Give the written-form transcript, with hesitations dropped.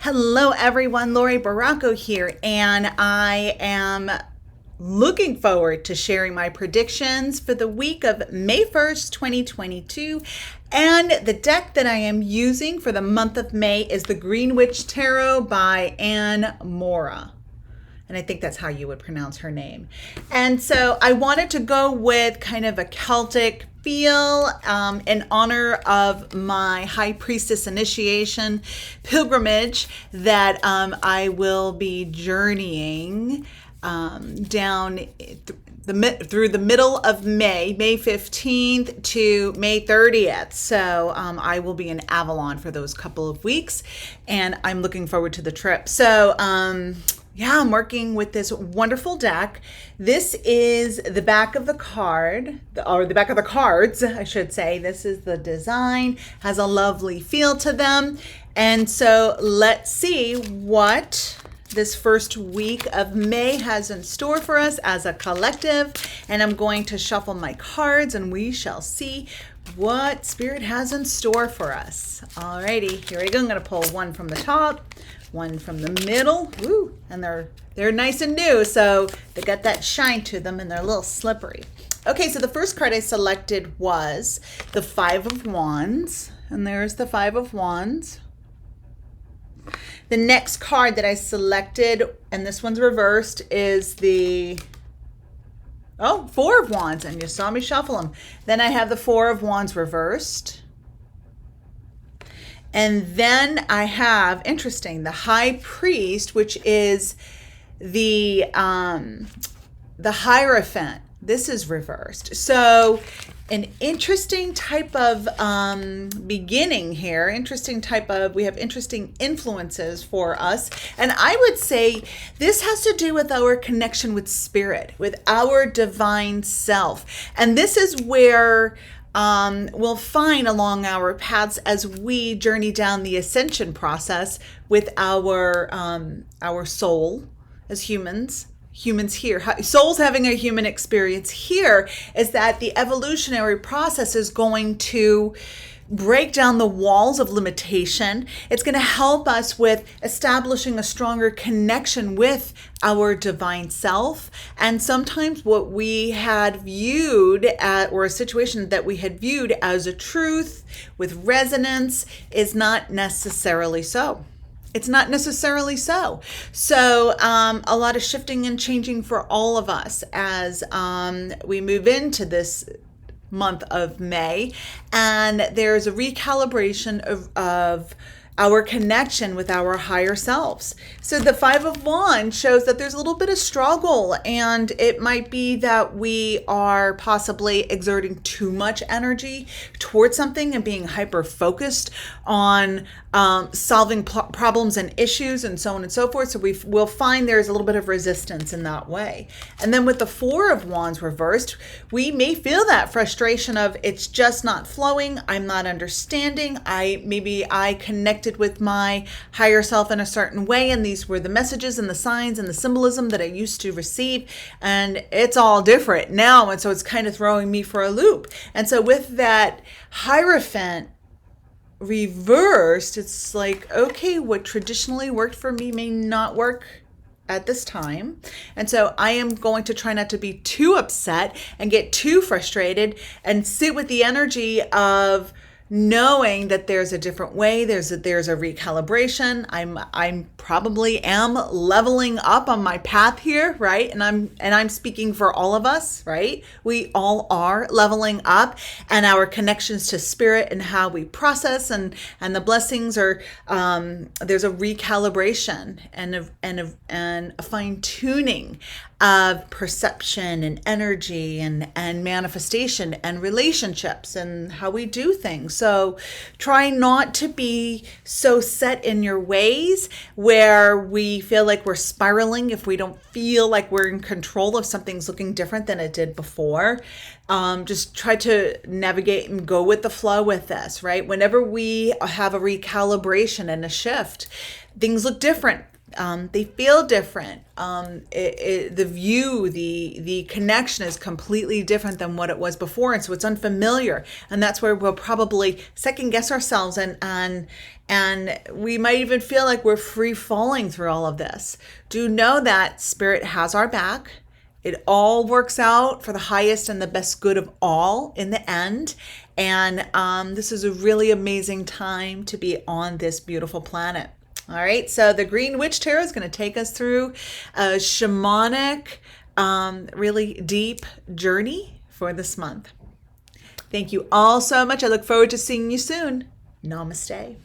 Hello, everyone. Laurie Barraco here, and I am looking forward to sharing my predictions for the week of May 1st, 2022. And the deck that I am using for the month of May is the Greenwich Tarot by Anne Mora. And I think that's how you would pronounce her name. And so I wanted to go with kind of a Celtic feel in honor of my High Priestess initiation pilgrimage that I will be journeying down through the middle of May 15th to May 30th. So I will be in Avalon for those couple of weeks, and I'm looking forward to the trip. So yeah, I'm working with this wonderful deck. This is the back of the card, or the back of the cards, I should say. This is the design, has a lovely feel to them. And so let's see what this first week of May has in store for us as a collective. And I'm going to shuffle my cards and we shall see what Spirit has in store for us. Alrighty, here we go. I'm going to pull one from the top, one from the middle. Ooh, and they're nice and new, so they got that shine to them and they're a little slippery. Okay, so the first card I selected was the Five of Wands, and there's the Five of Wands. The next card that I selected, and this one's reversed, is the Four of Wands, and you saw me shuffle them. Then I have the Four of Wands reversed. And then I have, interesting, the High Priest, which is the Hierophant. This is reversed. So an interesting type of beginning here, we have interesting influences for us. And I would say this has to do with our connection with Spirit, with our divine self. And this is where we'll find along our paths as we journey down the ascension process with our soul as humans here, souls having a human experience here, is that the evolutionary process is going to break down the walls of limitation. It's going to help us with establishing a stronger connection with our divine self. And sometimes what we had viewed or a situation that we had viewed as a truth with resonance is not necessarily so. It's not necessarily so. So a lot of shifting and changing for all of us as we move into this month of May. And there's a recalibration of our connection with our higher selves. So the Five of Wands shows that there's a little bit of struggle, and it might be that we are possibly exerting too much energy towards something and being hyper focused on solving problems and issues and so on and so forth. So we'll find there's a little bit of resistance in that way. And then with the Four of Wands reversed, we may feel that frustration of it's just not flowing. I'm not understanding. Maybe I connected with my higher self in a certain way, and these were the messages and the signs and the symbolism that I used to receive, and it's all different now, and so it's kind of throwing me for a loop. And so with that Hierophant reversed, it's like, okay, what traditionally worked for me may not work at this time. And so I am going to try not to be too upset and get too frustrated and sit with the energy of knowing that there's a different way, there's a recalibration. I'm probably am leveling up on my path here, right? And I'm speaking for all of us, right? We all are leveling up, and our connections to Spirit and how we process and the blessings are there's a recalibration and a fine tuning of perception and energy and manifestation and relationships and how we do things. So try not to be so set in your ways where we feel like we're spiraling if we don't feel like we're in control of something's looking different than it did before. Just try to navigate and go with the flow with this, right? Whenever we have a recalibration and a shift, things look different. They feel different. The view, the connection is completely different than what it was before, and so it's unfamiliar. And that's where we'll probably second guess ourselves, and we might even feel like we're free falling through all of this. Do know that Spirit has our back. It all works out for the highest and the best good of all in the end. And this is a really amazing time to be on this beautiful planet. All right, so the Green Witch Tarot is going to take us through a shamanic, really deep journey for this month. Thank you all so much. I look forward to seeing you soon. Namaste.